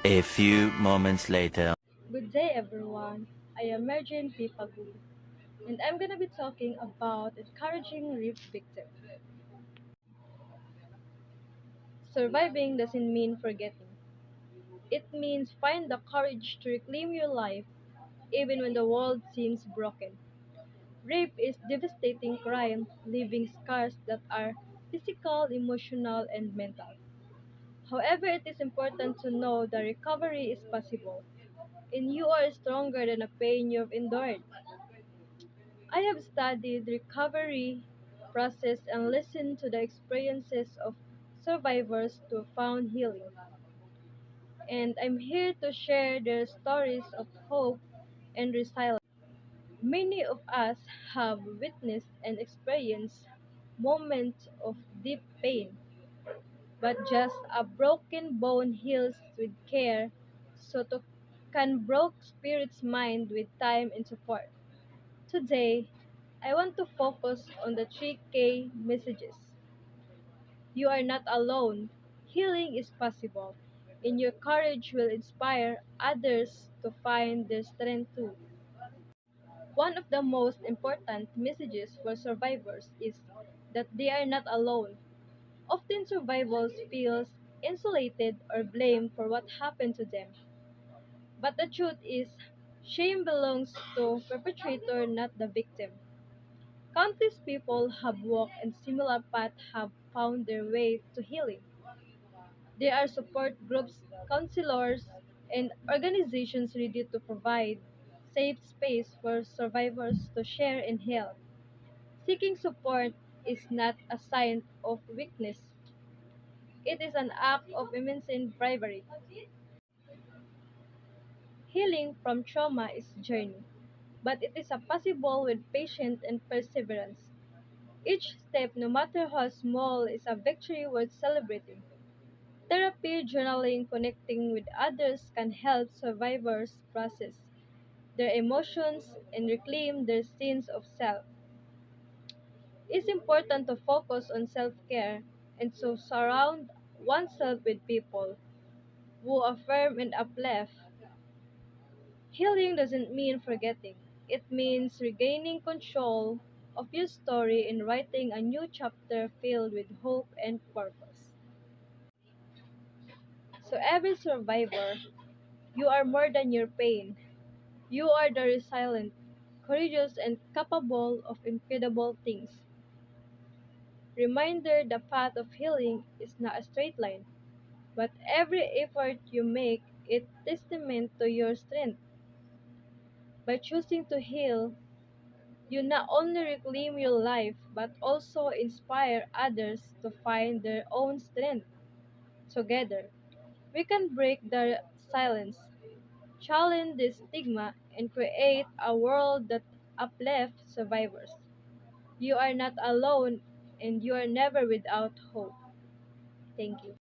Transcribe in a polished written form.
A few moments later. Good day, everyone. I am Merjin P. Pagul, and I'm going to be talking about encouraging rape victims. Surviving doesn't mean forgetting. It means find the courage to reclaim your life even when the world seems broken. Rape is devastating crime, leaving scars that are physical, emotional, and mental. However, it is important to know that recovery is possible, and you are stronger than the pain you've endured. I have studied recovery process and listened to the experiences of survivors to found healing. And I'm here to share their stories of hope and resilience. Many of us have witnessed and experienced moments of deep pain, but just a broken bone heals with care, so to can broke spirit's mind with time and support. Today, I want to focus on the 3K messages. You are not alone. Healing is possible, and your courage will inspire others to find their strength too. One of the most important messages for survivors is that they are not alone. Often survivors feel insulated or blamed for what happened to them. But the truth is, shame belongs to perpetrator, not the victim. Countless people have walked and similar paths have found their way to healing. There are support groups, counselors, and organizations ready to provide safe space for survivors to share and heal. Seeking support is not a sign of weakness. It is an act of immense bravery. Healing from trauma is a journey, but it is a possible with patience and perseverance. Each step, no matter how small, is a victory worth celebrating. Therapy, journaling, connecting with others can help survivors process their emotions and reclaim their sense of self. It's important to focus on self care and to surround oneself with people who affirm and uplift. Healing doesn't mean forgetting, it means regaining control of your story and writing a new chapter filled with hope and purpose. So, every survivor, you are more than your pain. You are the resilient, courageous, and capable of incredible things. Reminder the path of healing is not a straight line, but every effort you make is testament to your strength. By choosing to heal, you not only reclaim your life but also inspire others to find their own strength. Together, we can break the silence, challenge the stigma, and create a world that uplifts survivors. You are not alone and you are never without hope. Thank you.